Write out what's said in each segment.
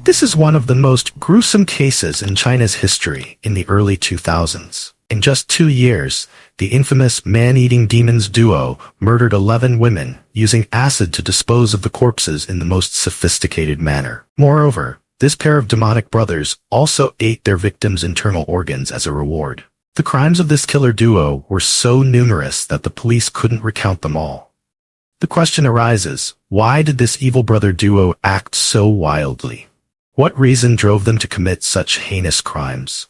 This is one of the most gruesome cases in China's history in the early 2000s. In just 2 years, the infamous man-eating demons duo murdered 11 women using acid to dispose of the corpses in the most sophisticated manner. Moreover, this pair of demonic brothers also ate their victims' internal organs as a reward. The crimes of this killer duo were so numerous that the police couldn't recount them all. The question arises, why did this evil brother duo act so wildly? What reason drove them to commit such heinous crimes?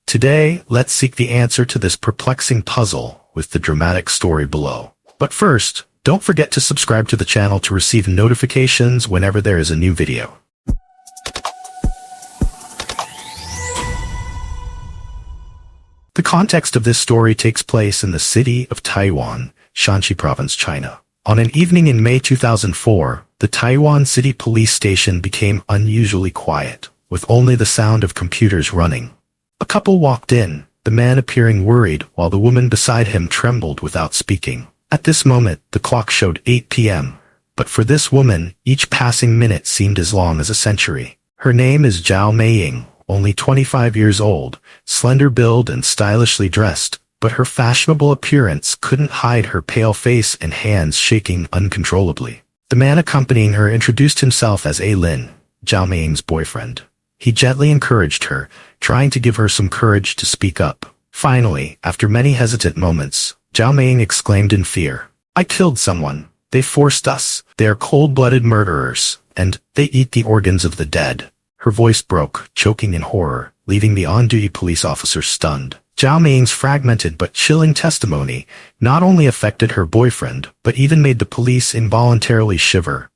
Today, let's seek the answer to this perplexing puzzle with the dramatic story below. But first, don't forget to subscribe to the channel to receive notifications whenever there is a new video. The context of this story takes place in the city of Taiyuan, Shanxi Province, China. On an evening in May 2004, the Taiyuan City Police Station became unusually quiet, with only the sound of computers running. A couple walked in, the man appearing worried while the woman beside him trembled without speaking. At this moment, the clock showed 8 p.m., but for this woman, each passing minute seemed as long as a century. Her name is Zhao Meiying, only 25 years old, slender build and stylishly dressed, but her fashionable appearance couldn't hide her pale face and hands shaking uncontrollably. The man accompanying her introduced himself as A Lin, Zhao Meiying's boyfriend. He gently encouraged her, trying to give her some courage to speak up. Finally, after many hesitant moments, Zhao Meiying exclaimed in fear, "I killed someone. They forced us. They are cold-blooded murderers, and they eat the organs of the dead." Her voice broke, choking in horror, leaving the on-duty police officer stunned. Zhao Meiying's fragmented but chilling testimony not only affected her boyfriend, but even made the police involuntarily shiver.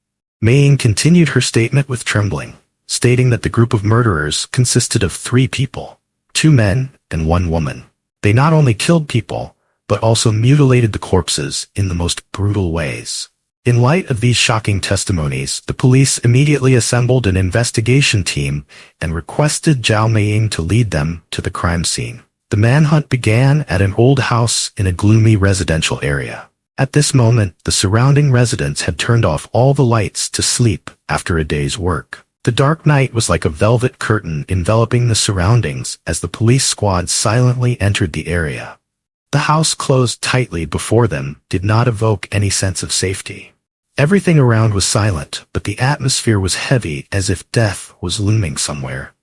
Meiying continued her statement with trembling, stating that the group of murderers consisted of 3 people, 2 men and 1 woman. They not only killed people, but also mutilated the corpses in the most brutal ways. In light of these shocking testimonies, the police immediately assembled an investigation team and requested Zhao Meiying to lead them to the crime scene. The manhunt began at an old house in a gloomy residential area. At this moment, the surrounding residents had turned off all the lights to sleep after a day's work. The dark night was like a velvet curtain enveloping the surroundings as the police squad silently entered the area. The house closed tightly before them did not evoke any sense of safety. Everything around was silent, but the atmosphere was heavy as if death was looming somewhere.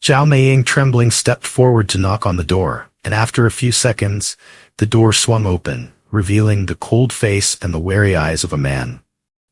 Zhao Meiying, trembling, stepped forward to knock on the door, and after a few seconds, the door swung open, revealing the cold face and the wary eyes of a man.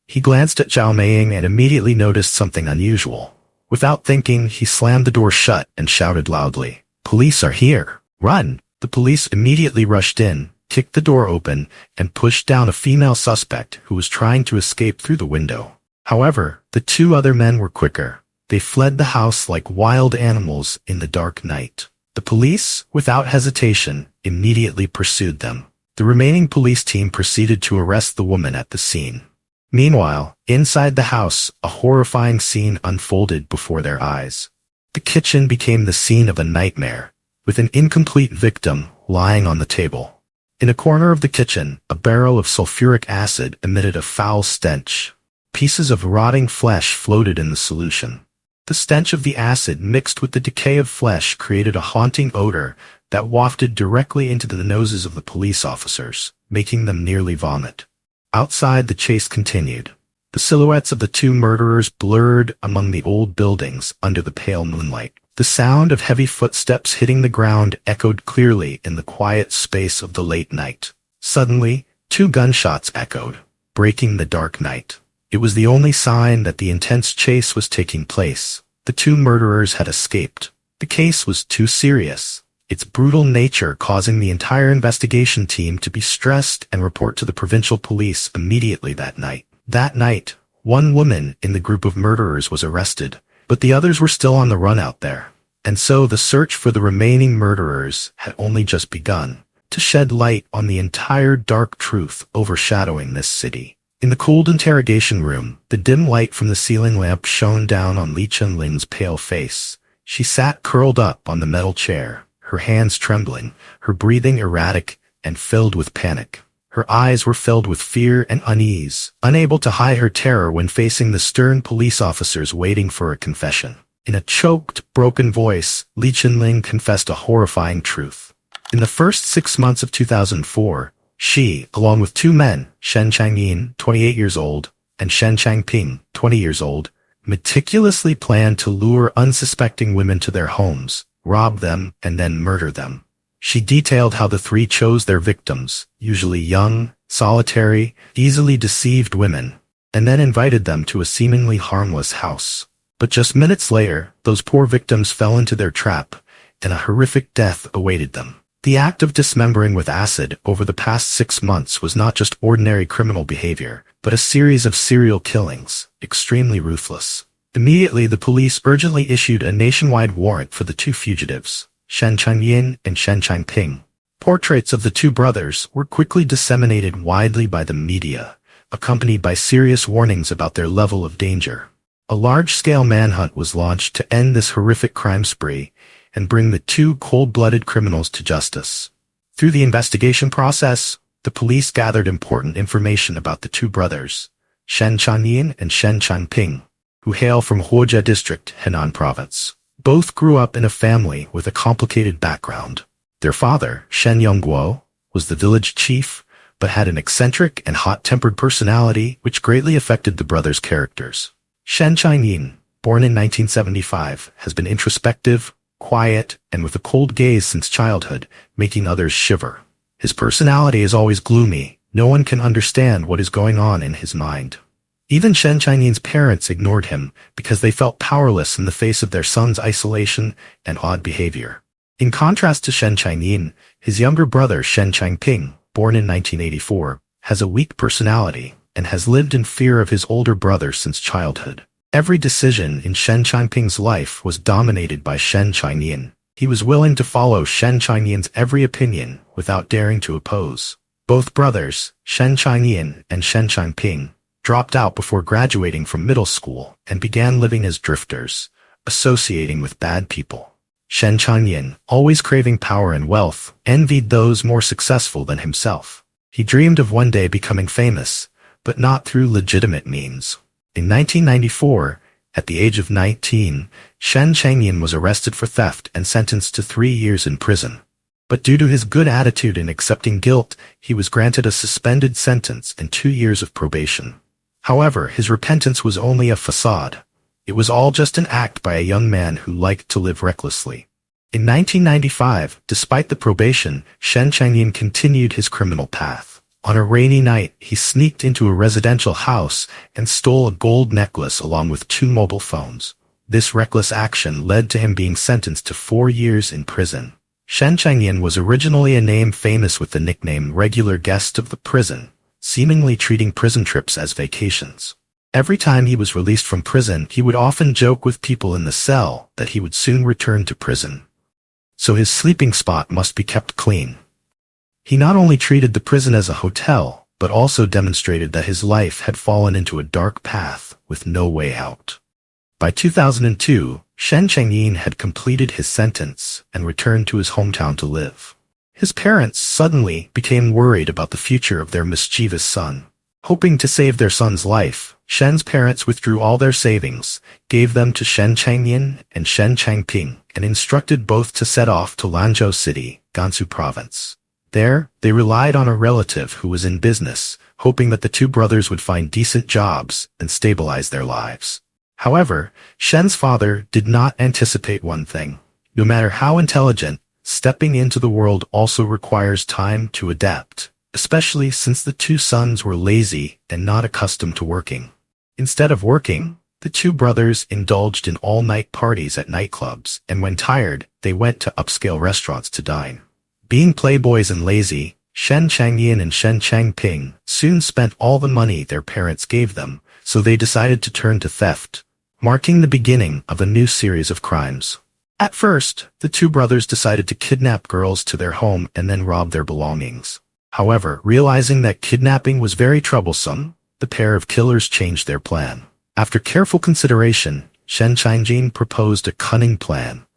He glanced at Zhao Meiying and immediately noticed something unusual. Without thinking, he slammed the door shut and shouted loudly, "Police are here! Run!" The police immediately rushed in, kicked the door open, and pushed down a female suspect who was trying to escape through the window. However, the 2 other men were quicker. They fled the house like wild animals in the dark night. The police, without hesitation, immediately pursued them. The remaining police team proceeded to arrest the woman at the scene. Meanwhile, inside the house, a horrifying scene unfolded before their eyes. The kitchen became the scene of a nightmare, with an incomplete victim lying on the table. In a corner of the kitchen, a barrel of sulfuric acid emitted a foul stench. Pieces of rotting flesh floated in the solution. The stench of the acid mixed with the decay of flesh created a haunting odor that wafted directly into the noses of the police officers, making them nearly vomit. Outside, the chase continued. The silhouettes of the 2 murderers blurred among the old buildings under the pale moonlight. The sound of heavy footsteps hitting the ground echoed clearly in the quiet space of the late night. Suddenly, 2 gunshots echoed, breaking the dark night. It was the only sign that the intense chase was taking place. The 2 murderers had escaped. The case was too serious, its brutal nature causing the entire investigation team to be stressed and report to the provincial police immediately that night. That night, 1 woman in the group of murderers was arrested, but the others were still on the run out there. And so the search for the remaining murderers had only just begun, to shed light on the entire dark truth overshadowing this city. In the cold interrogation room, the dim light from the ceiling lamp shone down on Li Chunling's pale face. She sat curled up on the metal chair, her hands trembling, her breathing erratic and filled with panic. Her eyes were filled with fear and unease, unable to hide her terror when facing the stern police officers waiting for a confession. In a choked, broken voice, Li Qinling confessed a horrifying truth. In the first 6 months of 2004, she, along with 2 men, Shen Changyin, 28 years old, and Shen Changping, 20 years old, meticulously planned to lure unsuspecting women to their homes, rob them, and then murder them. She detailed how the 3 chose their victims, usually young, solitary, easily deceived women, and then invited them to a seemingly harmless house. But just minutes later, those poor victims fell into their trap, and a horrific death awaited them. The act of dismembering with acid over the past 6 months was not just ordinary criminal behavior, but a series of serial killings, extremely ruthless. Immediately, the police urgently issued a nationwide warrant for the 2 fugitives, Shen Changyin and Shen Changping. Portraits of the 2 brothers were quickly disseminated widely by the media, accompanied by serious warnings about their level of danger. A large-scale manhunt was launched to end this horrific crime spree and bring the 2 cold-blooded criminals to justice. Through the investigation process, the police gathered important information about the 2 brothers, Shen Changyin and Shen Changping, who hail from Huojia District, Henan Province. Both grew up in a family with a complicated background. Their father, Shen Yongguo, was the village chief, but had an eccentric and hot-tempered personality which greatly affected the brothers' characters. Shen Changyin, born in 1975, has been introspective, quiet, and with a cold gaze since childhood, making others shiver. His personality is always gloomy. No one can understand what is going on in his mind. Even Shen Changyin's parents ignored him because they felt powerless in the face of their son's isolation and odd behavior. In contrast to Shen Changyin, his younger brother Shen Changping, born in 1984, has a weak personality and has lived in fear of his older brother since childhood. Every decision in Shen Changping's life was dominated by Shen Changyin. He was willing to follow Shen Changyin's every opinion without daring to oppose. Both brothers, Shen Changyin and Shen Changping, dropped out before graduating from middle school and began living as drifters, associating with bad people. Shen Changyin, always craving power and wealth, envied those more successful than himself. He dreamed of one day becoming famous, but not through legitimate means. In 1994, at the age of 19, Shen Changyin was arrested for theft and sentenced to 3 years in prison. But due to his good attitude in accepting guilt, he was granted a suspended sentence and 2 years of probation. However, his repentance was only a facade. It was all just an act by a young man who liked to live recklessly. In 1995, despite the probation, Shen Changyin continued his criminal path. On a rainy night, he sneaked into a residential house and stole a gold necklace along with 2 mobile phones. This reckless action led to him being sentenced to 4 years in prison. Shen Changyin was originally a name famous with the nickname regular guest of the prison, seemingly treating prison trips as vacations. Every time he was released from prison, he would often joke with people in the cell that he would soon return to prison. So his sleeping spot must be kept clean. He not only treated the prison as a hotel, but also demonstrated that his life had fallen into a dark path with no way out. By 2002, Shen Changyin had completed his sentence and returned to his hometown to live. His parents suddenly became worried about the future of their mischievous son. Hoping to save their son's life, Shen's parents withdrew all their savings, gave them to Shen Changyin and Shen Changping, and instructed both to set off to Lanzhou City, Gansu Province. There, they relied on a relative who was in business, hoping that the 2 brothers would find decent jobs and stabilize their lives. However, Shen's father did not anticipate one thing. No matter how intelligent, stepping into the world also requires time to adapt, especially since the 2 sons were lazy and not accustomed to working. Instead of working, the 2 brothers indulged in all-night parties at nightclubs, and when tired, they went to upscale restaurants to dine. Being playboys and lazy, Shen Changyin and Shen Changping soon spent all the money their parents gave them, so they decided to turn to theft, marking the beginning of a new series of crimes. At first, the 2 brothers decided to kidnap girls to their home and then rob their belongings. However, realizing that kidnapping was very troublesome, the pair of killers changed their plan. After careful consideration, Shen Changyin proposed a cunning plan.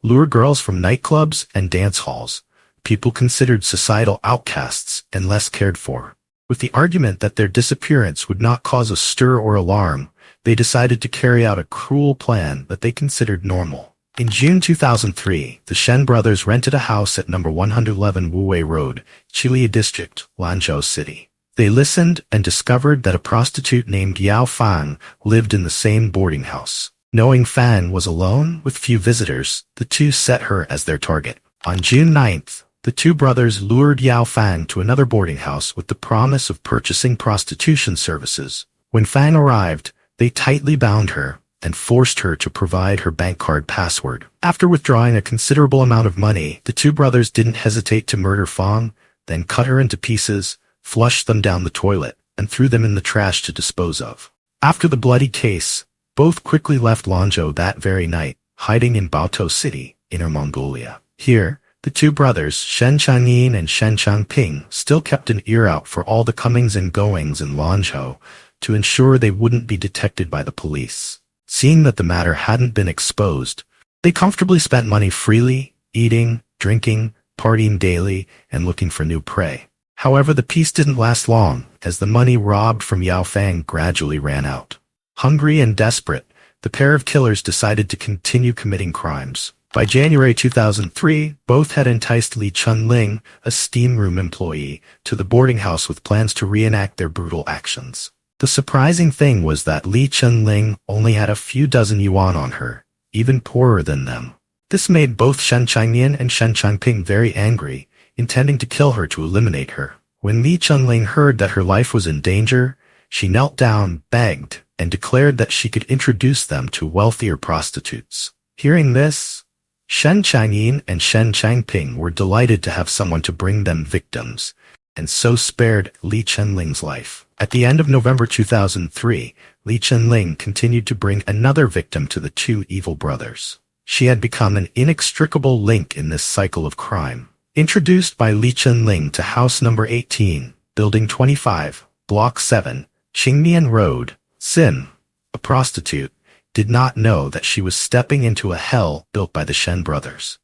Lure girls from nightclubs and dance halls, people considered societal outcasts and less cared for. With the argument that their disappearance would not cause a stir or alarm, they decided to carry out a cruel plan that they considered normal. In June 2003, the Shen brothers rented a house at number 111 Wuwei Road, Chilia District, Lanzhou City. They listened and discovered that a prostitute named Yao Fang lived in the same boarding house. Knowing Fang was alone with few visitors, the two set her as their target. On June 9th, the two brothers lured Yao Fang to another boarding house with the promise of purchasing prostitution services. When Fang arrived, they tightly bound her and forced her to provide her bank card password. After withdrawing a considerable amount of money, the two brothers didn't hesitate to murder Fang, then cut her into pieces, flushed them down the toilet, and threw them in the trash to dispose of. After the bloody case, both quickly left Lanzhou that very night, hiding in Baotou City, Inner Mongolia. Here, the two brothers, Shen Changyin and Shen Changping, still kept an ear out for all the comings and goings in Lanzhou to ensure they wouldn't be detected by the police. Seeing that the matter hadn't been exposed, they comfortably spent money freely, eating, drinking, partying daily, and looking for new prey. However, the peace didn't last long, as the money robbed from Yao Fang gradually ran out. Hungry and desperate, the pair of killers decided to continue committing crimes. By January 2003, both had enticed Li Chunling, a steam room employee, to the boarding house with plans to reenact their brutal actions. The surprising thing was that Li Chunling only had a few dozen yuan on her, even poorer than them. This made both Shen Changyin and Shen Changping very angry, intending to kill her to eliminate her. When Li Chunling heard that her life was in danger, she knelt down, begged, and declared that she could introduce them to wealthier prostitutes. Hearing this, Shen Changyin and Shen Changping were delighted to have someone to bring them victims, and so spared Li Chunling's life. At the end of November 2003, Li Chunling continued to bring another victim to the two evil brothers. She had become an inextricable link in this cycle of crime. Introduced by Li Chunling to house number 18, building 25, block 7, Qingmian Road, Sim, a prostitute, did not know that she was stepping into a hell built by the Shen brothers.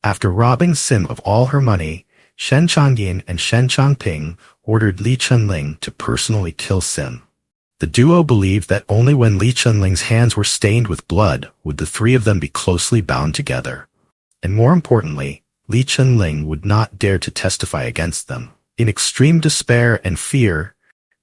After robbing Sim of all her money, Shen Changyin and Shen Changping ordered Li Chunling to personally kill Sim. The duo believed that only when Li Chunling's hands were stained with blood would the three of them be closely bound together. And more importantly, Li Chunling would not dare to testify against them. In extreme despair and fear,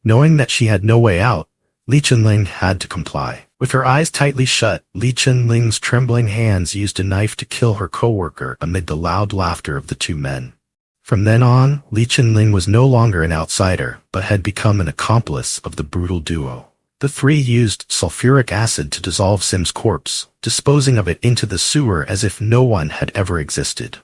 knowing that she had no way out, Li Chunling had to comply. With her eyes tightly shut, Li Chunling's trembling hands used a knife to kill her co-worker amid the loud laughter of the two men. From then on, Li Chunling was no longer an outsider, but had become an accomplice of the brutal duo. The three used sulfuric acid to dissolve Sim's corpse, disposing of it into the sewer as if no one had ever existed.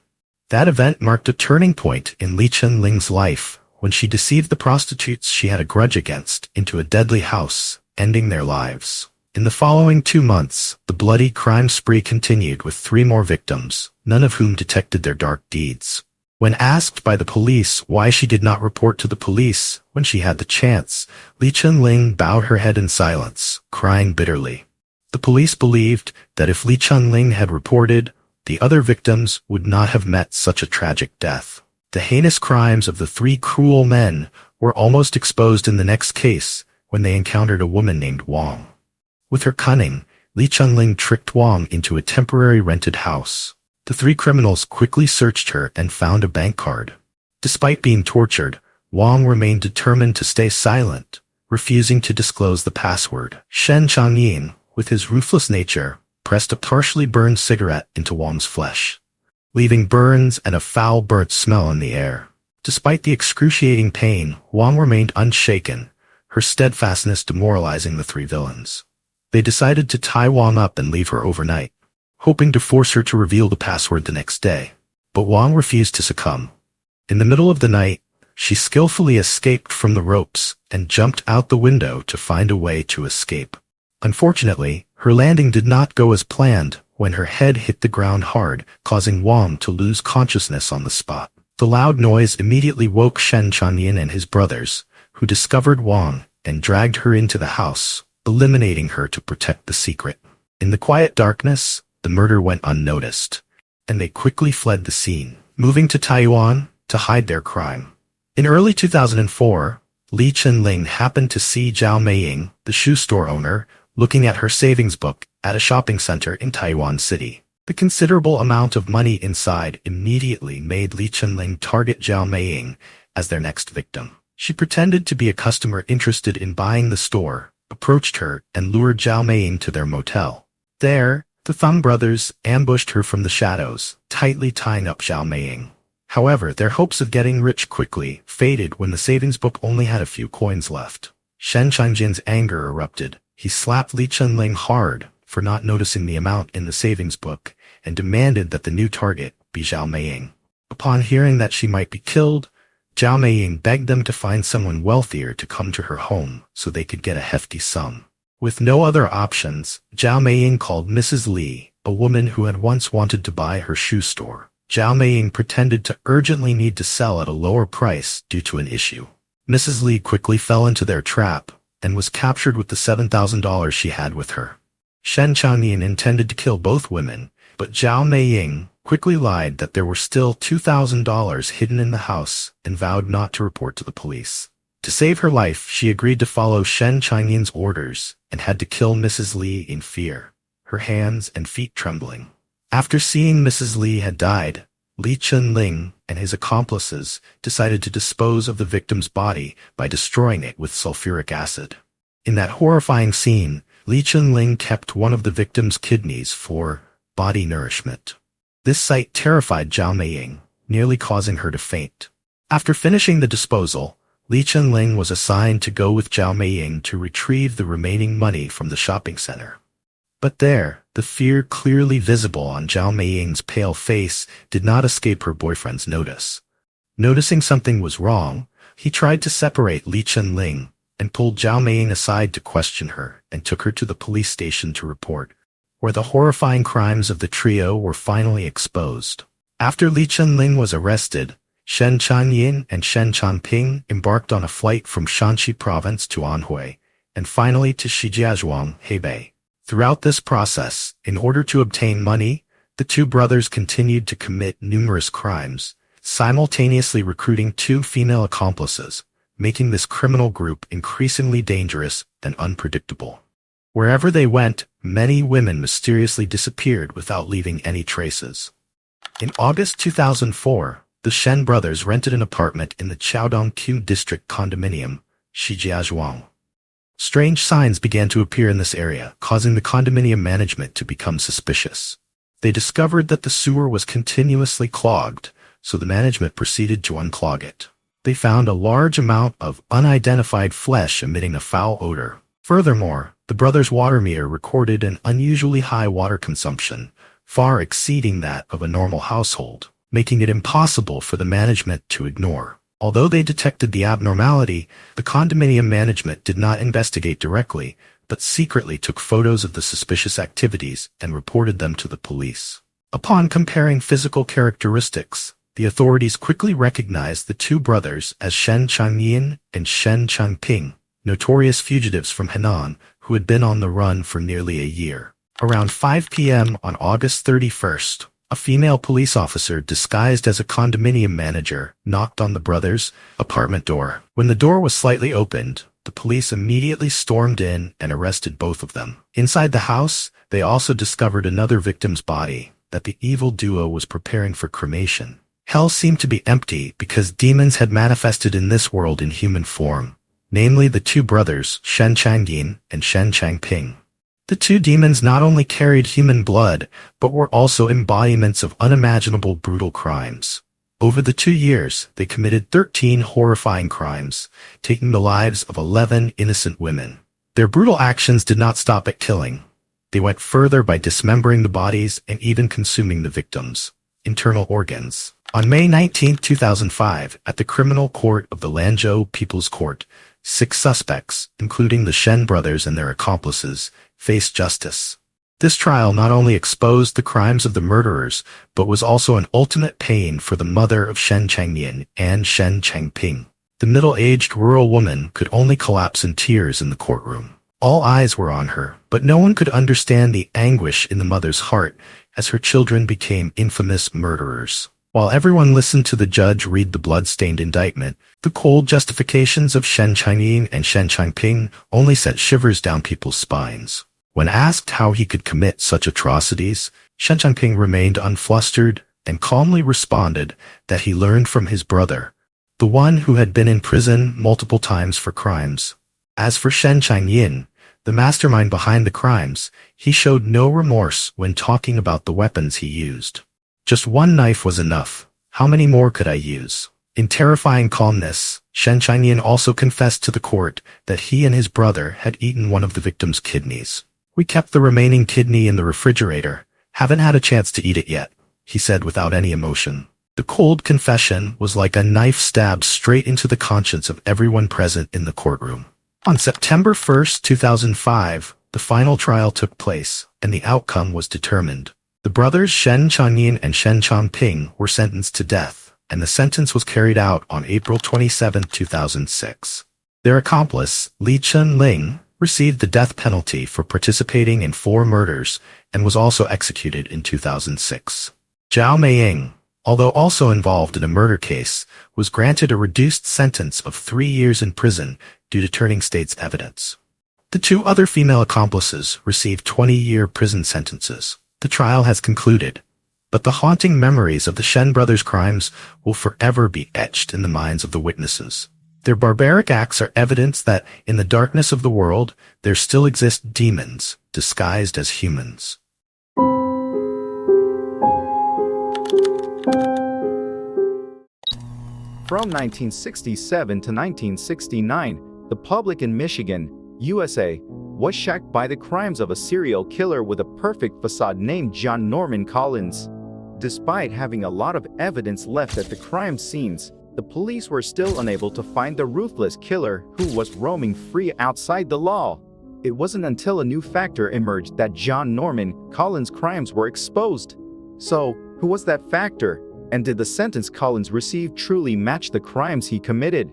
That event marked a turning point in Li Chunling's life, when she deceived the prostitutes she had a grudge against into a deadly house, ending their lives. In the following 2 months, the bloody crime spree continued with 3 more victims, none of whom detected their dark deeds. When asked by the police why she did not report to the police when she had the chance, Li Chunling bowed her head in silence, crying bitterly. The police believed that if Li Chunling had reported, the other victims would not have met such a tragic death. The heinous crimes of the 3 cruel men were almost exposed in the next case when they encountered a woman named Wang. With her cunning, Li Chunling tricked Wang into a temporary rented house. The 3 criminals quickly searched her and found a bank card. Despite being tortured, Wang remained determined to stay silent, refusing to disclose the password. Shen Changyin, with his ruthless nature, pressed a partially burned cigarette into Wang's flesh, leaving burns and a foul burnt smell in the air. Despite the excruciating pain, Wang remained unshaken, her steadfastness demoralizing the 3 villains. They decided to tie Wang up and leave her overnight, hoping to force her to reveal the password the next day. But Wang refused to succumb. In the middle of the night, she skillfully escaped from the ropes and jumped out the window to find a way to escape. Unfortunately, her landing did not go as planned when her head hit the ground hard, causing Wang to lose consciousness on the spot. The loud noise immediately woke Shen Changyin and his brothers, who discovered Wang and dragged her into the house, eliminating her to protect the secret. In the quiet darkness, the murder went unnoticed, and they quickly fled the scene, moving to Taiwan to hide their crime. In early 2004, Li Chunling happened to see Zhao Meiying, the shoe store owner, looking at her savings book at a shopping center in Taiwan City. The considerable amount of money inside immediately made Li Chunling target Zhao Meiying as their next victim. She pretended to be a customer interested in buying the store, approached her, and lured Zhao Meiying to their motel. There, the Thumb brothers ambushed her from the shadows, tightly tying up Zhao Meiying. However, their hopes of getting rich quickly faded when the savings book only had a few coins left. Shen Changjin's anger erupted. He slapped Li Chunling hard for not noticing the amount in the savings book and demanded that the new target be Zhao Meiying. Upon hearing that she might be killed, Zhao Meiying begged them to find someone wealthier to come to her home so they could get a hefty sum. With no other options, Zhao Meiying called Mrs. Li, a woman who had once wanted to buy her shoe store. Zhao Meiying pretended to urgently need to sell at a lower price due to an issue. Mrs. Li quickly fell into their trap and was captured with the $7,000 she had with her. Shen Changyin intended to kill both women, but Zhao Meiying quickly lied that there were still $2,000 hidden in the house and vowed not to report to the police. To save her life, she agreed to follow Shen Changyin's orders and had to kill Mrs. Li in fear, her hands and feet trembling. After seeing Mrs. Li had died, Li Chunling and his accomplices decided to dispose of the victim's body by destroying it with sulfuric acid. In that horrifying scene, Li Chunling kept one of the victim's kidneys for body nourishment. This sight terrified Zhao Meiying, nearly causing her to faint. After finishing the disposal, Li Chunling was assigned to go with Zhao Meiying to retrieve the remaining money from the shopping center. But there, the fear clearly visible on Zhao Meiying's pale face did not escape her boyfriend's notice. Noticing something was wrong, he tried to separate Li Chunling and pulled Zhao Meiying aside to question her and took her to the police station to report, where the horrifying crimes of the trio were finally exposed. After Li Chunling was arrested, Shen Changyin and Shen Changping embarked on a flight from Shanxi province to Anhui, and finally to Shijiazhuang, Hebei. Throughout this process, in order to obtain money, the two brothers continued to commit numerous crimes, simultaneously recruiting two female accomplices, making this criminal group increasingly dangerous and unpredictable. Wherever they went, many women mysteriously disappeared without leaving any traces. In August 2004, the Shen brothers rented an apartment in the Chaodong-Q district condominium, Shijiazhuang. Strange signs began to appear in this area, causing the condominium management to become suspicious. They discovered that the sewer was continuously clogged, so the management proceeded to unclog it. They found a large amount of unidentified flesh emitting a foul odor. Furthermore, the brothers' water meter recorded an unusually high water consumption, far exceeding that of a normal household, making it impossible for the management to ignore. Although they detected the abnormality, the condominium management did not investigate directly, but secretly took photos of the suspicious activities and reported them to the police. Upon comparing physical characteristics, the authorities quickly recognized the two brothers as Shen Changyin and Shen Changping, notorious fugitives from Henan who had been on the run for nearly a year. Around 5 p.m. on August 31st, a female police officer disguised as a condominium manager knocked on the brothers' apartment door. When the door was slightly opened, the police immediately stormed in and arrested both of them. Inside the house, they also discovered another victim's body that the evil duo was preparing for cremation. Hell seemed to be empty because demons had manifested in this world in human form, namely the two brothers Shen Changyin and Shen Changping. The two demons not only carried human blood, but were also embodiments of unimaginable brutal crimes. Over the 2 years, they committed 13 horrifying crimes, taking the lives of 11 innocent women. Their brutal actions did not stop at killing. They went further by dismembering the bodies and even consuming the victims' internal organs. On May 19, 2005, at the criminal court of the Lanzhou People's Court, 6 suspects, including the Shen brothers and their accomplices, faced justice. This trial not only exposed the crimes of the murderers, but was also an ultimate pain for the mother of Shen Changyin and Shen Changping. The middle-aged rural woman could only collapse in tears in the courtroom. All eyes were on her, but no one could understand the anguish in the mother's heart as her children became infamous murderers. While everyone listened to the judge read the blood-stained indictment, the cold justifications of Shen Changyin and Shen Changping only sent shivers down people's spines. When asked how he could commit such atrocities, Shen Changping remained unflustered and calmly responded that he learned from his brother, the one who had been in prison multiple times for crimes. As for Shen Changyin, the mastermind behind the crimes, he showed no remorse when talking about the weapons he used. Just one knife was enough. How many more could I use? In terrifying calmness, Shen Changyin also confessed to the court that he and his brother had eaten one of the victim's kidneys. We kept the remaining kidney in the refrigerator. Haven't had a chance to eat it yet, he said without any emotion. The cold confession was like a knife stabbed straight into the conscience of everyone present in the courtroom. On September 1, 2005, the final trial took place, and the outcome was determined. The brothers Shen Changyin and Shen Changping were sentenced to death, and the sentence was carried out on April 27, 2006. Their accomplice, Li Chunling, received the death penalty for participating in 4 murders and was also executed in 2006. Zhao Meiying, although also involved in a murder case, was granted a reduced sentence of 3 years in prison due to turning state's evidence. The 2 other female accomplices received 20-year prison sentences. The trial has concluded, but the haunting memories of the Shen brothers' crimes will forever be etched in the minds of the witnesses. Their barbaric acts are evidence that, in the darkness of the world, there still exist demons, disguised as humans. From 1967 to 1969, the public in Michigan, USA, was shocked by the crimes of a serial killer with a perfect facade named John Norman Collins. Despite having a lot of evidence left at the crime scenes, the police were still unable to find the ruthless killer who was roaming free outside the law. It wasn't until a new factor emerged that John Norman Collins' crimes were exposed. So, who was that factor? And did the sentence Collins received truly match the crimes he committed?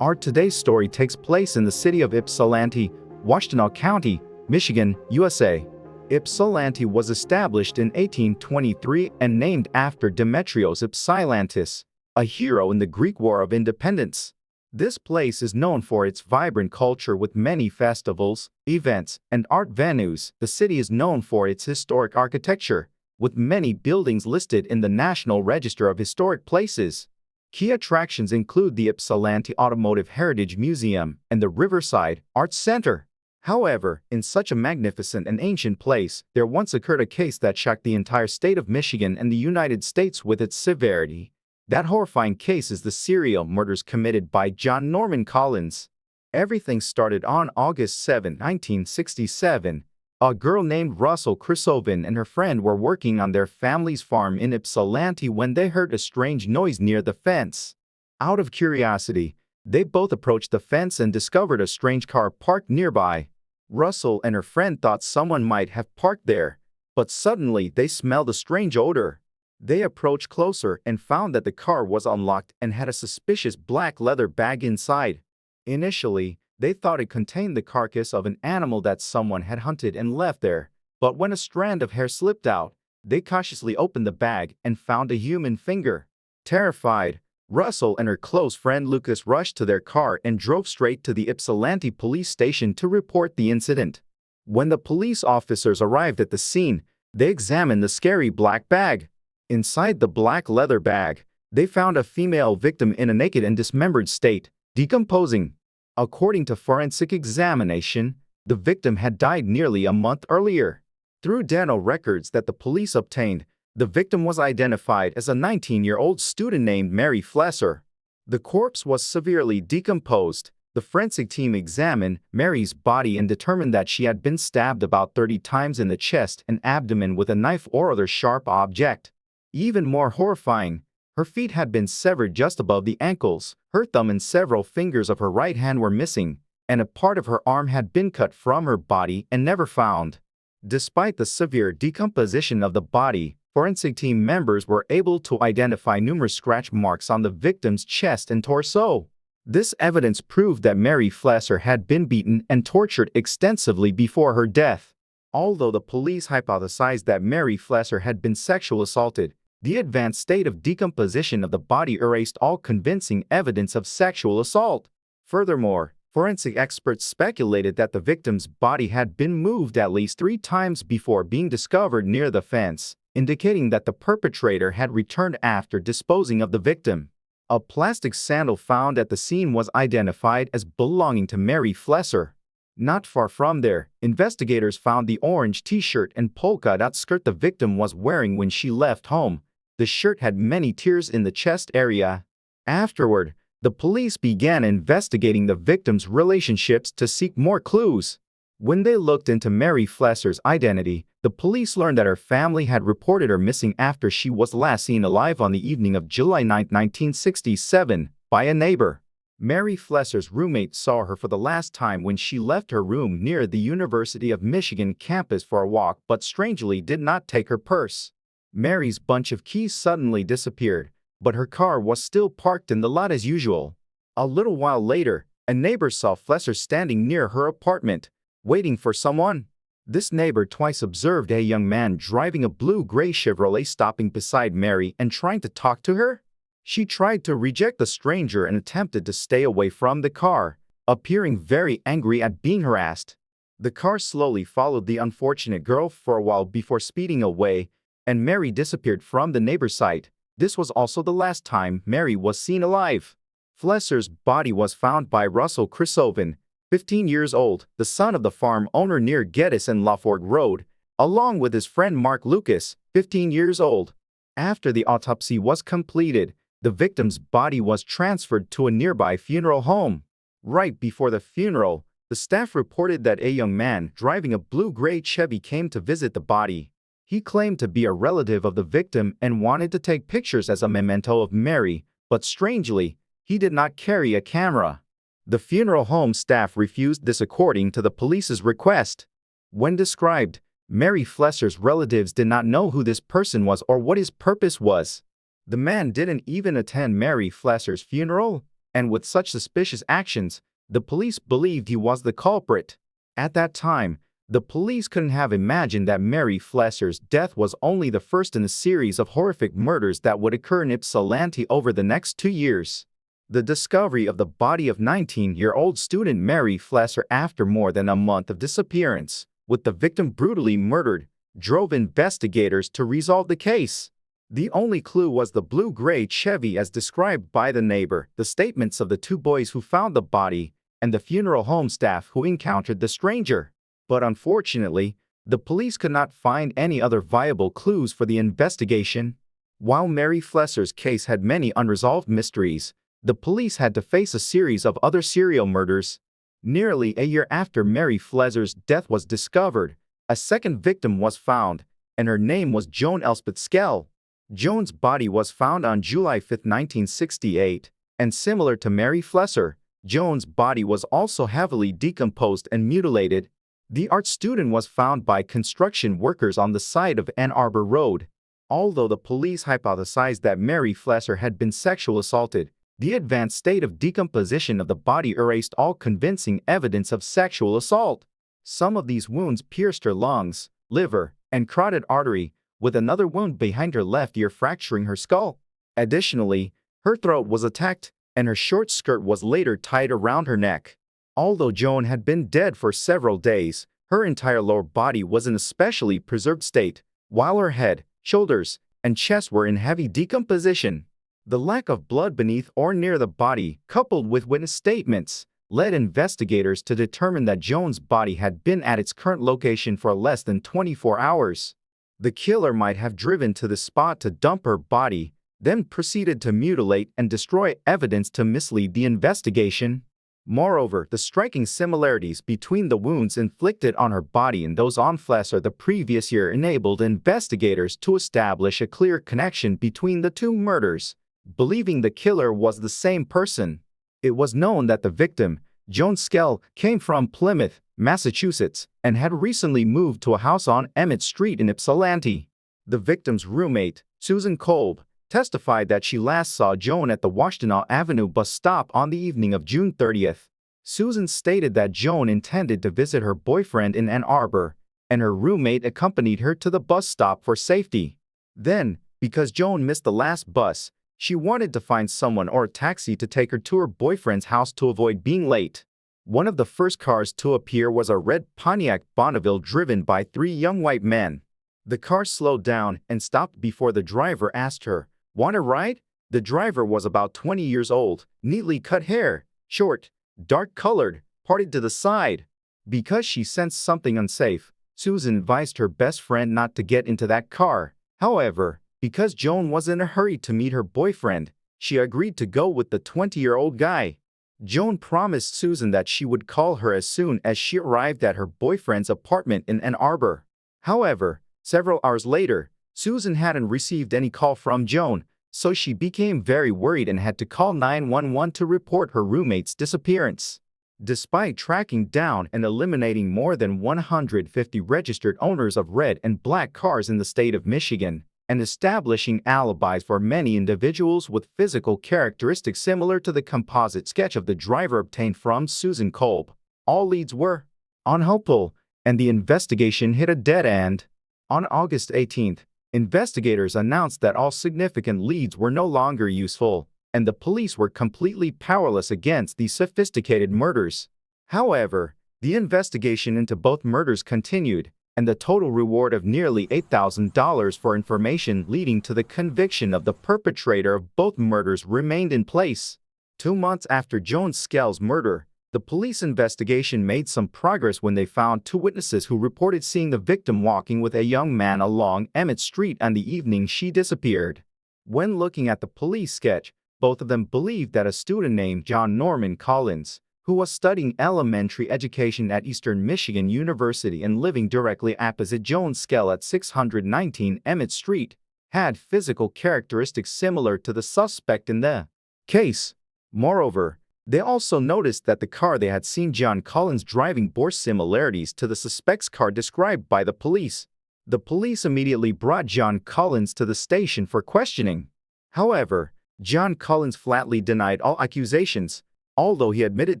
Our today's story takes place in the city of Ypsilanti, Washtenaw County, Michigan, USA. Ypsilanti was established in 1823 and named after Demetrios Ypsilantis, a hero in the Greek War of Independence. This place is known for its vibrant culture with many festivals, events, and art venues. The city is known for its historic architecture, with many buildings listed in the National Register of Historic Places. Key attractions include the Ypsilanti Automotive Heritage Museum and the Riverside Arts Center. However, in such a magnificent and ancient place, there once occurred a case that shocked the entire state of Michigan and the United States with its severity. That horrifying case is the serial murders committed by John Norman Collins. Everything started on August 7, 1967. A girl named Russell Crisovin and her friend were working on their family's farm in Ypsilanti when they heard a strange noise near the fence. Out of curiosity, they both approached the fence and discovered a strange car parked nearby. Russell and her friend thought someone might have parked there, but suddenly they smelled a strange odor. They approached closer and found that the car was unlocked and had a suspicious black leather bag inside. Initially, they thought it contained the carcass of an animal that someone had hunted and left there, but when a strand of hair slipped out, they cautiously opened the bag and found a human finger. Terrified, Russell and her close friend Lucas rushed to their car and drove straight to the Ypsilanti police station to report the incident. When the police officers arrived at the scene, they examined the scary black bag. Inside the black leather bag, they found a female victim in a naked and dismembered state, decomposing. According to forensic examination, the victim had died nearly a month earlier. Through dental records that the police obtained, the victim was identified as a 19-year-old student named Mary Flesser. The corpse was severely decomposed. The forensic team examined Mary's body and determined that she had been stabbed about 30 times in the chest and abdomen with a knife or other sharp object. Even more horrifying, her feet had been severed just above the ankles, her thumb and several fingers of her right hand were missing, and a part of her arm had been cut from her body and never found. Despite the severe decomposition of the body, forensic team members were able to identify numerous scratch marks on the victim's chest and torso. This evidence proved that Mary Flesser had been beaten and tortured extensively before her death. Although the police hypothesized that Mary Flesser had been sexually assaulted, the advanced state of decomposition of the body erased all convincing evidence of sexual assault. Furthermore, Forensic experts speculated that the victim's body had been moved at least 3 times before being discovered near the fence, indicating that the perpetrator had returned after disposing of the victim. A plastic sandal found at the scene was identified as belonging to Mary Flesser. Not far from there, investigators found the orange t-shirt and polka-dot skirt the victim was wearing when she left home. The shirt had many tears in the chest area. Afterward, the police began investigating the victim's relationships to seek more clues. When they looked into Mary Flesser's identity, the police learned that her family had reported her missing after she was last seen alive on the evening of July 9, 1967, by a neighbor. Mary Flesser's roommate saw her for the last time when she left her room near the University of Michigan campus for a walk, but strangely did not take her purse. Mary's bunch of keys suddenly disappeared, but her car was still parked in the lot as usual. A little while later, a neighbor saw Flesser standing near her apartment, waiting for someone. This neighbor twice observed a young man driving a blue-gray Chevrolet stopping beside Mary and trying to talk to her. She tried to reject the stranger and attempted to stay away from the car, appearing very angry at being harassed. The car slowly followed the unfortunate girl for a while before speeding away, and Mary disappeared from the neighbor's sight. This was also the last time Mary was seen alive. Flesser's body was found by Russell Chrisoven, 15 years old, the son of the farm owner near Geddes and Lafforgue Road, along with his friend Mark Lucas, 15 years old. After the autopsy was completed, the victim's body was transferred to a nearby funeral home. Right before the funeral, the staff reported that a young man driving a blue-gray Chevy came to visit the body. He claimed to be a relative of the victim and wanted to take pictures as a memento of Mary, but strangely, he did not carry a camera. The funeral home staff refused this according to the police's request. When described, Mary Flesser's relatives did not know who this person was or what his purpose was. The man didn't even attend Mary Flesser's funeral, and with such suspicious actions, the police believed he was the culprit. At that time, the police couldn't have imagined that Mary Flesser's death was only the first in a series of horrific murders that would occur in Ypsilanti over the next 2 years. The discovery of the body of 19-year-old student Mary Flesser after more than a month of disappearance, with the victim brutally murdered, drove investigators to resolve the case. The only clue was the blue-gray Chevy as described by the neighbor, the statements of the 2 boys who found the body, and the funeral home staff who encountered the stranger. But unfortunately, the police could not find any other viable clues for the investigation. While Mary Flesser's case had many unresolved mysteries, the police had to face a series of other serial murders. Nearly a year after Mary Flesser's death was discovered, a second victim was found, and her name was Joan Elspeth Skell. Joan's body was found on July 5, 1968, and similar to Mary Flesser, Joan's body was also heavily decomposed and mutilated. The art student was found by construction workers on the side of Ann Arbor Road. Although the police hypothesized that Mary Flesser had been sexually assaulted, the advanced state of decomposition of the body erased all convincing evidence of sexual assault. Some of these wounds pierced her lungs, liver, and carotid artery, with another wound behind her left ear fracturing her skull. Additionally, her throat was attacked, and her short skirt was later tied around her neck. Although Joan had been dead for several days, her entire lower body was in a specially preserved state, while her head, shoulders, and chest were in heavy decomposition. The lack of blood beneath or near the body, coupled with witness statements, led investigators to determine that Joan's body had been at its current location for less than 24 hours. The killer might have driven to the spot to dump her body, then proceeded to mutilate and destroy evidence to mislead the investigation. Moreover, the striking similarities between the wounds inflicted on her body and those on Flesser the previous year enabled investigators to establish a clear connection between the 2 murders, believing the killer was the same person. It was known that the victim, Joan Skell, came from Plymouth, Massachusetts, and had recently moved to a house on Emmett Street in Ypsilanti. The victim's roommate, Susan Kolb, testified that she last saw Joan at the Washtenaw Avenue bus stop on the evening of June 30th. Susan stated that Joan intended to visit her boyfriend in Ann Arbor, and her roommate accompanied her to the bus stop for safety. Then, because Joan missed the last bus, she wanted to find someone or a taxi to take her to her boyfriend's house to avoid being late. One of the first cars to appear was a red Pontiac Bonneville driven by three young white men. The car slowed down and stopped before the driver asked her, "Want a ride?" The driver was about 20 years old, neatly cut hair, short, dark-colored, parted to the side. Because she sensed something unsafe, Susan advised her best friend not to get into that car. However, because Joan was in a hurry to meet her boyfriend, she agreed to go with the 20-year-old guy. Joan promised Susan that she would call her as soon as she arrived at her boyfriend's apartment in Ann Arbor. However, several hours later, Susan hadn't received any call from Joan, so she became very worried and had to call 911 to report her roommate's disappearance. Despite tracking down and eliminating more than 150 registered owners of red and black cars in the state of Michigan, and establishing alibis for many individuals with physical characteristics similar to the composite sketch of the driver obtained from Susan Kolb, all leads were unhelpful, and the investigation hit a dead end. On August 18th, investigators announced that all significant leads were no longer useful, and the police were completely powerless against these sophisticated murders. However, the investigation into both murders continued, and the total reward of nearly $8,000 for information leading to the conviction of the perpetrator of both murders remained in place. 2 months after Joan Skell's murder, the police investigation made some progress when they found 2 witnesses who reported seeing the victim walking with a young man along Emmett Street on the evening she disappeared. When looking at the police sketch, both of them believed that a student named John Norman Collins, who was studying elementary education at Eastern Michigan University and living directly opposite Joan Skell at 619 Emmett Street, had physical characteristics similar to the suspect in the case. Moreover, they also noticed that the car they had seen John Collins driving bore similarities to the suspect's car described by the police. The police immediately brought John Collins to the station for questioning. However, John Collins flatly denied all accusations. Although he admitted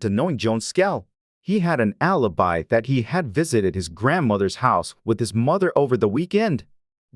to knowing Joan Skell, he had an alibi that he had visited his grandmother's house with his mother over the weekend.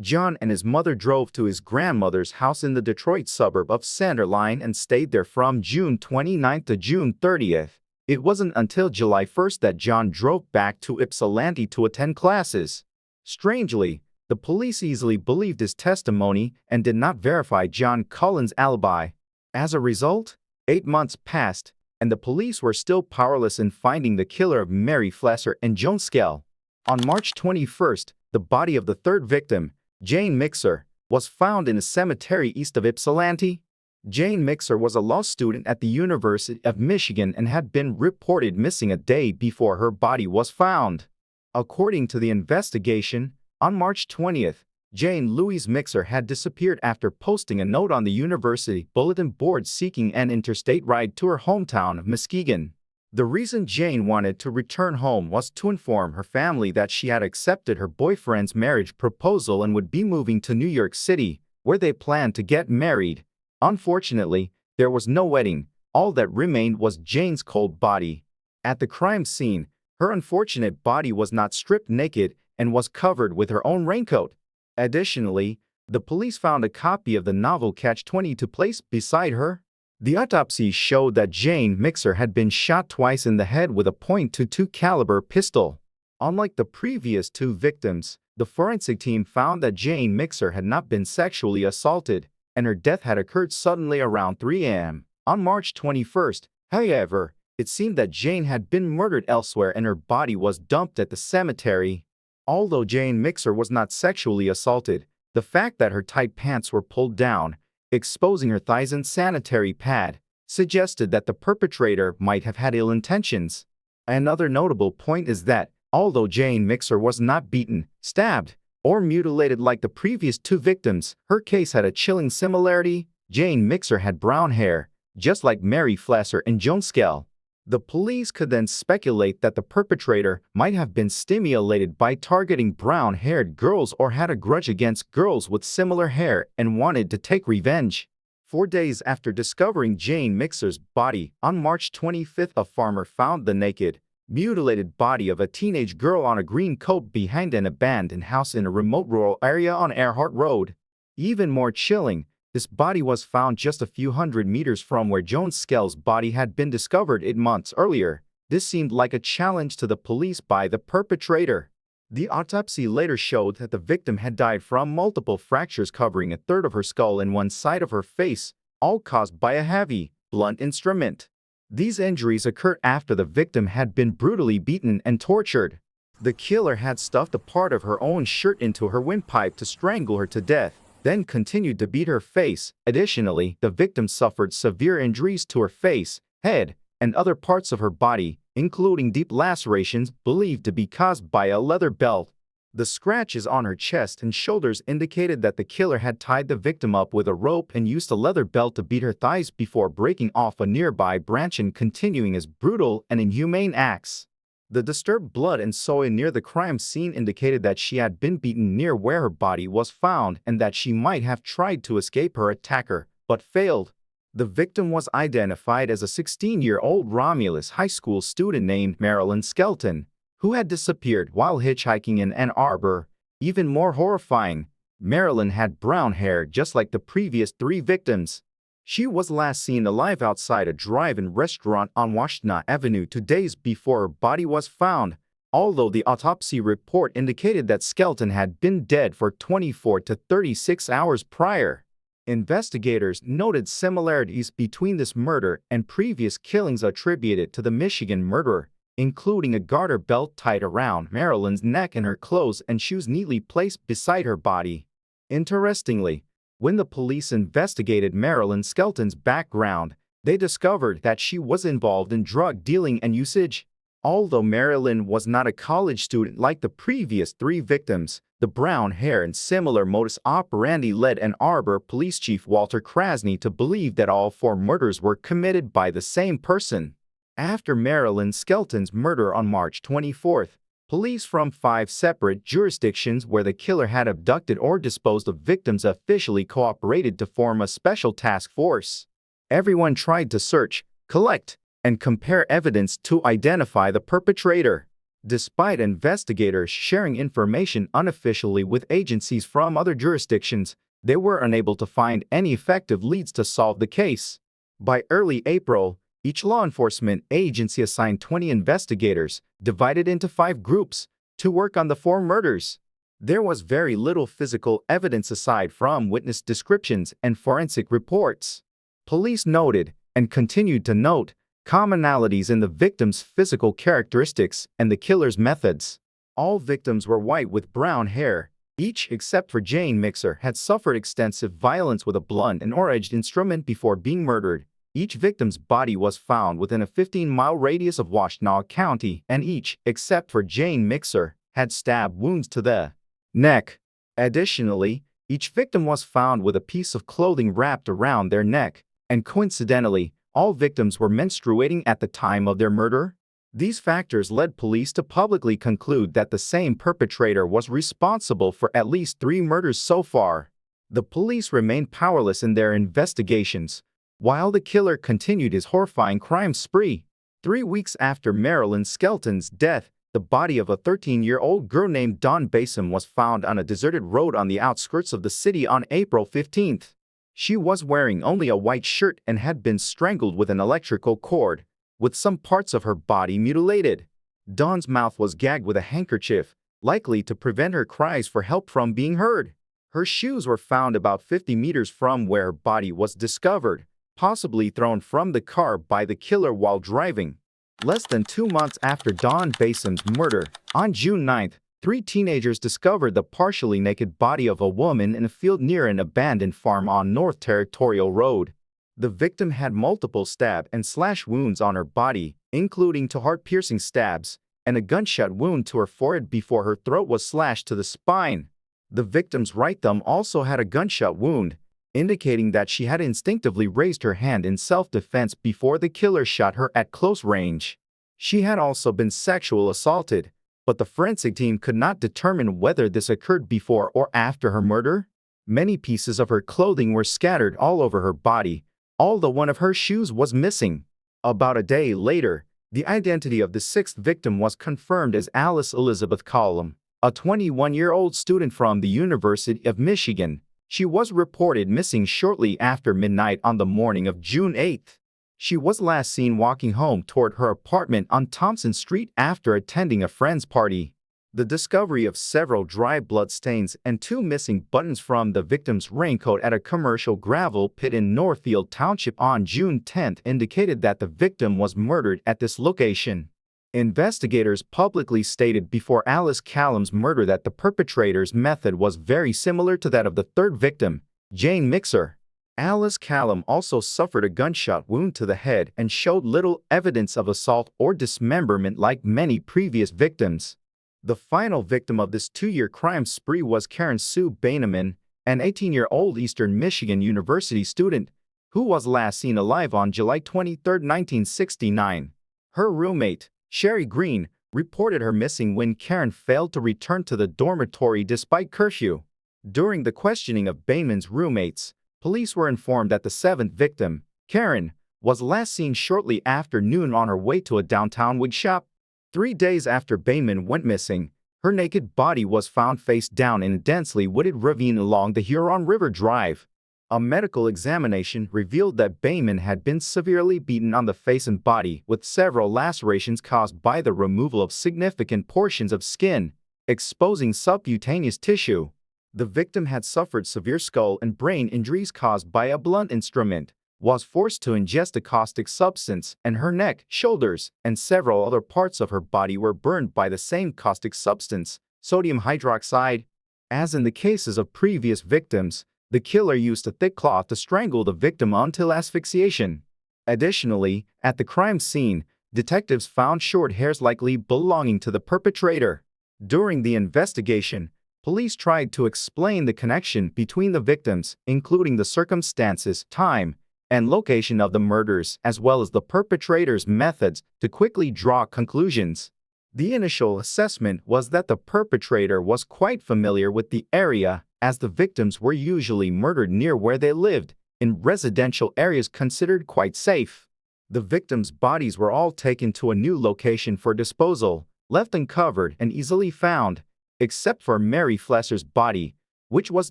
John and his mother drove to his grandmother's house in the Detroit suburb of Center Line and stayed there from June 29 to June 30th. It wasn't until July 1st that John drove back to Ypsilanti to attend classes. Strangely, the police easily believed his testimony and did not verify John Collins' alibi. As a result, 8 months passed, and the police were still powerless in finding the killer of Mary Flesser and Joan Skell. On March 21st, the body of the third victim, Jane Mixer, was found in a cemetery east of Ypsilanti. Jane Mixer was a law student at the University of Michigan and had been reported missing a day before her body was found. According to the investigation, on March 20th, Jane Louise Mixer had disappeared after posting a note on the university bulletin board seeking an interstate ride to her hometown of Muskegon. The reason Jane wanted to return home was to inform her family that she had accepted her boyfriend's marriage proposal and would be moving to New York City, where they planned to get married. Unfortunately, there was no wedding. All that remained was Jane's cold body. At the crime scene, her unfortunate body was not stripped naked and was covered with her own raincoat. Additionally, the police found a copy of the novel Catch-22 placed beside her. The autopsy showed that Jane Mixer had been shot twice in the head with a .22 caliber pistol. Unlike the previous 2 victims, the forensic team found that Jane Mixer had not been sexually assaulted, and her death had occurred suddenly around 3 a.m. on March 21st. However, it seemed that Jane had been murdered elsewhere and her body was dumped at the cemetery. Although Jane Mixer was not sexually assaulted, the fact that her tight pants were pulled down, exposing her thighs and sanitary pad, suggested that the perpetrator might have had ill intentions. Another notable point is that, although Jane Mixer was not beaten, stabbed, or mutilated like the previous 2 victims, her case had a chilling similarity. Jane Mixer had brown hair, just like Mary Flesser and Joan Skell. The police could then speculate that the perpetrator might have been stimulated by targeting brown-haired girls or had a grudge against girls with similar hair and wanted to take revenge. 4 days after discovering Jane Mixer's body, on March 25th, a farmer found the naked, mutilated body of a teenage girl on a green coat behind an abandoned house in a remote rural area on Earhart Road. Even more chilling, this body was found just a few hundred meters from where Joan Skell's body had been discovered 8 months earlier. This seemed like a challenge to the police by the perpetrator. The autopsy later showed that the victim had died from multiple fractures covering a third of her skull and one side of her face, all caused by a heavy, blunt instrument. These injuries occurred after the victim had been brutally beaten and tortured. The killer had stuffed a part of her own shirt into her windpipe to strangle her to death, then continued to beat her face. Additionally, the victim suffered severe injuries to her face, head, and other parts of her body, including deep lacerations believed to be caused by a leather belt. The scratches on her chest and shoulders indicated that the killer had tied the victim up with a rope and used a leather belt to beat her thighs before breaking off a nearby branch and continuing his brutal and inhumane acts. The disturbed blood and soil near the crime scene indicated that she had been beaten near where her body was found and that she might have tried to escape her attacker, but failed. The victim was identified as a 16-year-old Romulus high school student named Marilyn Skelton, who had disappeared while hitchhiking in Ann Arbor. Even more horrifying, Marilyn had brown hair just like the previous 3 victims. She was last seen alive outside a drive-in restaurant on Washtenaw Avenue 2 days before her body was found, although the autopsy report indicated that Skelton had been dead for 24 to 36 hours prior. Investigators noted similarities between this murder and previous killings attributed to the Michigan murderer, including a garter belt tied around Marilyn's neck and her clothes and shoes neatly placed beside her body. Interestingly, when the police investigated Marilyn Skelton's background, they discovered that she was involved in drug dealing and usage. Although Marilyn was not a college student like the previous 3 victims, the brown hair and similar modus operandi led Ann Arbor Police Chief Walter Krasny to believe that all 4 murders were committed by the same person. After Marilyn Skelton's murder on March 24, police from 5 separate jurisdictions where the killer had abducted or disposed of victims officially cooperated to form a special task force. Everyone tried to search, collect, and compare evidence to identify the perpetrator. Despite investigators sharing information unofficially with agencies from other jurisdictions, they were unable to find any effective leads to solve the case. By early April, each law enforcement agency assigned 20 investigators, divided into 5 groups, to work on the 4 murders. There was very little physical evidence aside from witness descriptions and forensic reports. Police noted, and continued to note, commonalities in the victims' physical characteristics and the killer's methods. All victims were white with brown hair. Each, except for Jane Mixer, had suffered extensive violence with a blunt and or edged instrument before being murdered. Each victim's body was found within a 15-mile radius of Washtenaw County, and each, except for Jane Mixer, had stab wounds to the neck. Additionally, each victim was found with a piece of clothing wrapped around their neck, and coincidentally, all victims were menstruating at the time of their murder. These factors led police to publicly conclude that the same perpetrator was responsible for at least 3 murders so far. The police remained powerless in their investigations, while the killer continued his horrifying crime spree. 3 weeks after Marilyn Skelton's death, the body of a 13-year-old girl named Dawn Basom was found on a deserted road on the outskirts of the city on April 15th. She was wearing only a white shirt and had been strangled with an electrical cord, with some parts of her body mutilated. Dawn's mouth was gagged with a handkerchief, likely to prevent her cries for help from being heard. Her shoes were found about 50 meters from where her body was discovered, possibly thrown from the car by the killer while driving. Less than 2 months after Dawn Basom's murder, on June 9th, 3 teenagers discovered the partially naked body of a woman in a field near an abandoned farm on North Territorial Road. The victim had multiple stab and slash wounds on her body, including 2 heart-piercing stabs, and a gunshot wound to her forehead before her throat was slashed to the spine. The victim's right thumb also had a gunshot wound, indicating that she had instinctively raised her hand in self-defense before the killer shot her at close range. She had also been sexually assaulted, but the forensic team could not determine whether this occurred before or after her murder. Many pieces of her clothing were scattered all over her body, although one of her shoes was missing. About a day later, the identity of the 6th victim was confirmed as Alice Elizabeth Collum, a 21-year-old student from the University of Michigan. She was reported missing shortly after midnight on the morning of June 8th. She was last seen walking home toward her apartment on Thompson Street after attending a friend's party. The discovery of several dry blood stains and 2 missing buttons from the victim's raincoat at a commercial gravel pit in Northfield Township on June 10 indicated that the victim was murdered at this location. Investigators publicly stated before Alice Callum's murder that the perpetrator's method was very similar to that of the third victim, Jane Mixer. Alice Callum also suffered a gunshot wound to the head and showed little evidence of assault or dismemberment like many previous victims. The final victim of this 2-year crime spree was Karen Sue Baineman, an 18-year-old Eastern Michigan University student, who was last seen alive on July 23, 1969. Her roommate, Sherry Green, reported her missing when Karen failed to return to the dormitory despite curfew. During the questioning of Baineman's roommates, police were informed that the 7th victim, Karen, was last seen shortly after noon on her way to a downtown wig shop. 3 days after Baineman went missing, her naked body was found face down in a densely wooded ravine along the Huron River Drive. A medical examination revealed that Baineman had been severely beaten on the face and body, with several lacerations caused by the removal of significant portions of skin, exposing subcutaneous tissue. The victim had suffered severe skull and brain injuries caused by a blunt instrument, was forced to ingest a caustic substance, and her neck, shoulders, and several other parts of her body were burned by the same caustic substance, sodium hydroxide. As in the cases of previous victims, the killer used a thick cloth to strangle the victim until asphyxiation. Additionally, at the crime scene, detectives found short hairs likely belonging to the perpetrator. During the investigation, police tried to explain the connection between the victims, including the circumstances, time, and location of the murders, as well as the perpetrator's methods, to quickly draw conclusions. The initial assessment was that the perpetrator was quite familiar with the area, as the victims were usually murdered near where they lived, in residential areas considered quite safe. The victims' bodies were all taken to a new location for disposal, left uncovered and easily found, except for Mary Flesser's body, which was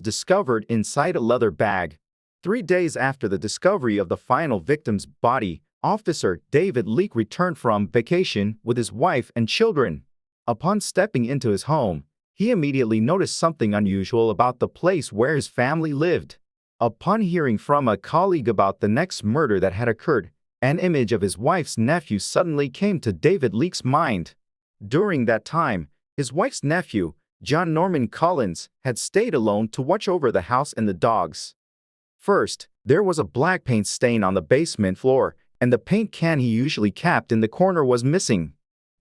discovered inside a leather bag. 3 days after the discovery of the final victim's body, Officer David Leake returned from vacation with his wife and children. Upon stepping into his home, he immediately noticed something unusual about the place where his family lived. Upon hearing from a colleague about the next murder that had occurred, an image of his wife's nephew suddenly came to David Leake's mind. During that time, his wife's nephew, John Norman Collins, had stayed alone to watch over the house and the dogs. First, there was a black paint stain on the basement floor, and the paint can he usually kept in the corner was missing.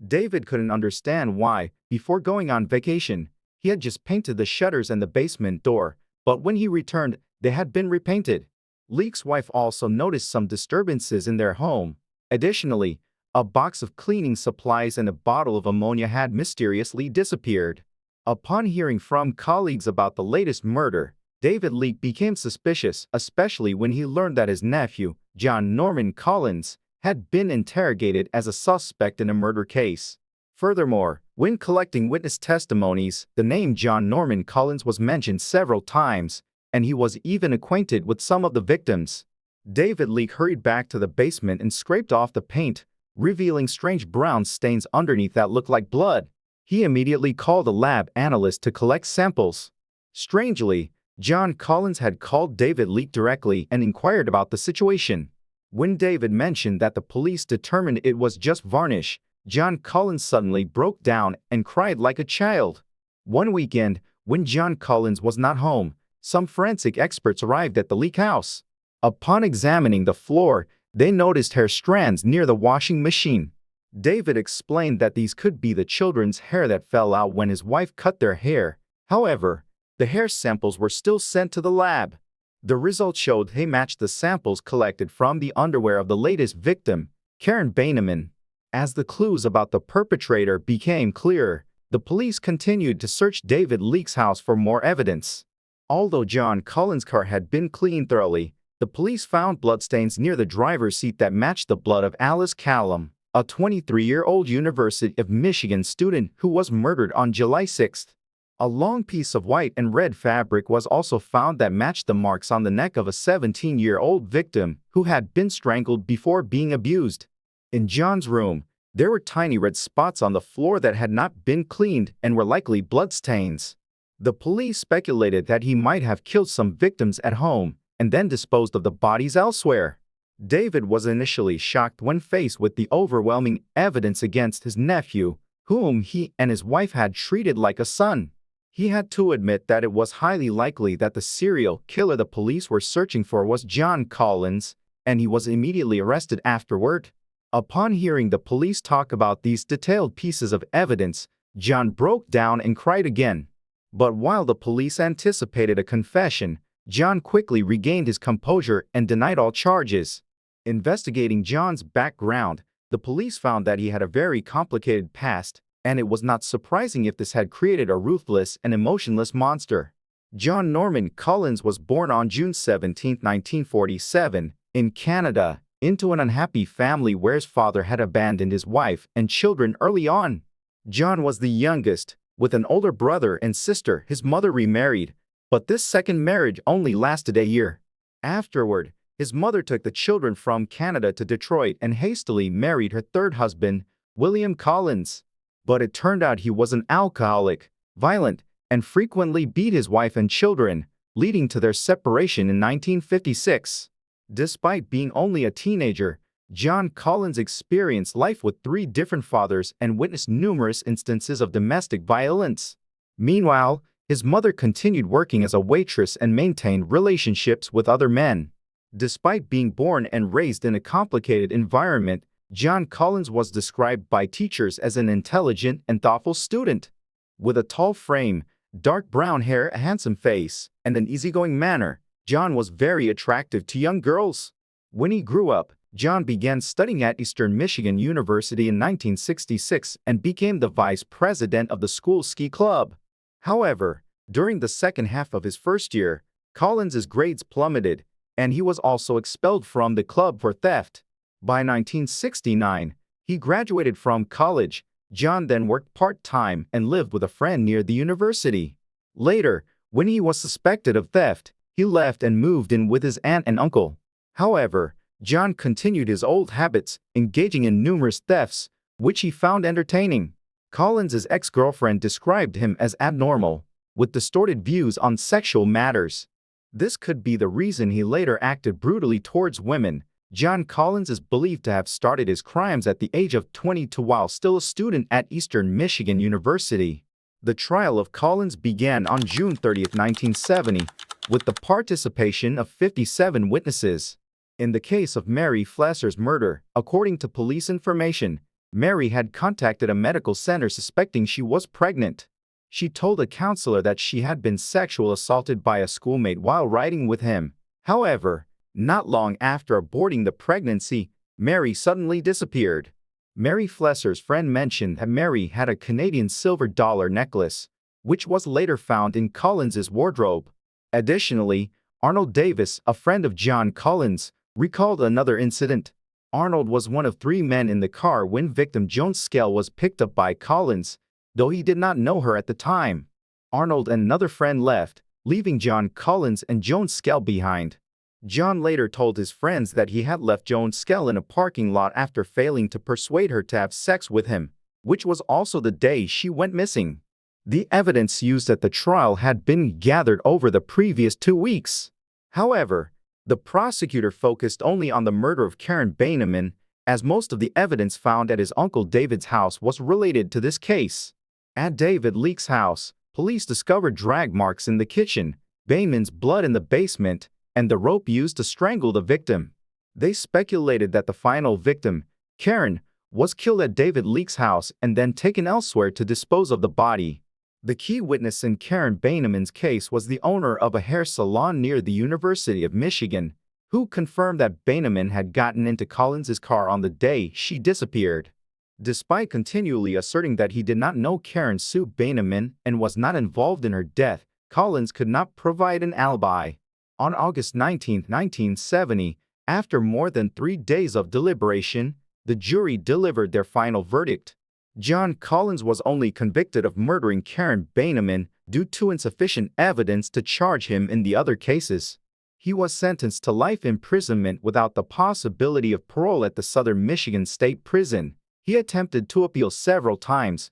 David couldn't understand why, before going on vacation, he had just painted the shutters and the basement door, but when he returned, they had been repainted. Leake's wife also noticed some disturbances in their home. Additionally, a box of cleaning supplies and a bottle of ammonia had mysteriously disappeared. Upon hearing from colleagues about the latest murder, David Leake became suspicious, especially when he learned that his nephew, John Norman Collins, had been interrogated as a suspect in a murder case. Furthermore, when collecting witness testimonies, the name John Norman Collins was mentioned several times, and he was even acquainted with some of the victims. David Leake hurried back to the basement and scraped off the paint, revealing strange brown stains underneath that looked like blood. He immediately called a lab analyst to collect samples. Strangely, John Collins had called David Leake directly and inquired about the situation. When David mentioned that the police determined it was just varnish, John Collins suddenly broke down and cried like a child. One weekend, when John Collins was not home, some forensic experts arrived at the Leake house. Upon examining the floor, they noticed hair strands near the washing machine. David explained that these could be the children's hair that fell out when his wife cut their hair. However, the hair samples were still sent to the lab. The results showed they matched the samples collected from the underwear of the latest victim, Karen Baineman. As the clues about the perpetrator became clearer, the police continued to search David Leake's house for more evidence. Although John Collins' car had been cleaned thoroughly, the police found bloodstains near the driver's seat that matched the blood of Alice Callum, a 23-year-old University of Michigan student who was murdered on July 6. A long piece of white and red fabric was also found that matched the marks on the neck of a 17-year-old victim who had been strangled before being abused. In John's room, there were tiny red spots on the floor that had not been cleaned and were likely bloodstains. The police speculated that he might have killed some victims at home and then disposed of the bodies elsewhere. David was initially shocked when faced with the overwhelming evidence against his nephew, whom he and his wife had treated like a son. He had to admit that it was highly likely that the serial killer the police were searching for was John Collins, and he was immediately arrested afterward. Upon hearing the police talk about these detailed pieces of evidence, John broke down and cried again. But while the police anticipated a confession, John quickly regained his composure and denied all charges. Investigating John's background, the police found that he had a very complicated past, and it was not surprising if this had created a ruthless and emotionless monster. John Norman Collins was born on June 17, 1947, in Canada, into an unhappy family where his father had abandoned his wife and children early on. John was the youngest, with an older brother and sister. His mother remarried, but this second marriage only lasted a year. Afterward, his mother took the children from Canada to Detroit and hastily married her third husband, William Collins. But it turned out he was an alcoholic, violent, and frequently beat his wife and children, leading to their separation in 1956. Despite being only a teenager, John Collins experienced life with 3 different fathers and witnessed numerous instances of domestic violence. Meanwhile, his mother continued working as a waitress and maintained relationships with other men. Despite being born and raised in a complicated environment, John Collins was described by teachers as an intelligent and thoughtful student. With a tall frame, dark brown hair, a handsome face, and an easygoing manner, John was very attractive to young girls. When he grew up, John began studying at Eastern Michigan University in 1966 and became the vice president of the school ski club. However, during the second half of his first year, Collins's grades plummeted, and he was also expelled from the club for theft. By 1969, he graduated from college. John then worked part-time and lived with a friend near the university. Later, when he was suspected of theft, he left and moved in with his aunt and uncle. However, John continued his old habits, engaging in numerous thefts, which he found entertaining. Collins's ex-girlfriend described him as abnormal, with distorted views on sexual matters. This could be the reason he later acted brutally towards women. John Collins is believed to have started his crimes at the age of 22 while still a student at Eastern Michigan University. The trial of Collins began on June 30, 1970, with the participation of 57 witnesses. In the case of Mary Flesser's murder, according to police information, Mary had contacted a medical center suspecting she was pregnant. She told a counselor that she had been sexually assaulted by a schoolmate while riding with him. However, not long after aborting the pregnancy, Mary suddenly disappeared. Mary Flesser's friend mentioned that Mary had a Canadian silver dollar necklace, which was later found in Collins's wardrobe. Additionally, Arnold Davis, a friend of John Collins, recalled another incident. Arnold was one of 3 men in the car when victim Joan Skell was picked up by Collins, though he did not know her at the time. Arnold and another friend left, leaving John Collins and Joan Skell behind. John later told his friends that he had left Joan Skell in a parking lot after failing to persuade her to have sex with him, which was also the day she went missing. The evidence used at the trial had been gathered over the previous 2 weeks. However, the prosecutor focused only on the murder of Karen Beineman, as most of the evidence found at his uncle David's house was related to this case. At David Leake's house, police discovered drag marks in the kitchen, Beineman's blood in the basement, and the rope used to strangle the victim. They speculated that the final victim, Karen, was killed at David Leake's house and then taken elsewhere to dispose of the body. The key witness in Karen Beineman's case was the owner of a hair salon near the University of Michigan, who confirmed that Beineman had gotten into Collins's car on the day she disappeared. Despite continually asserting that he did not know Karen Sue Beineman and was not involved in her death, Collins could not provide an alibi. On August 19, 1970, after more than 3 days of deliberation, the jury delivered their final verdict. John Collins was only convicted of murdering Karen Beineman, due to insufficient evidence to charge him in the other cases. He was sentenced to life imprisonment without the possibility of parole at the Southern Michigan State Prison. He attempted to appeal several times,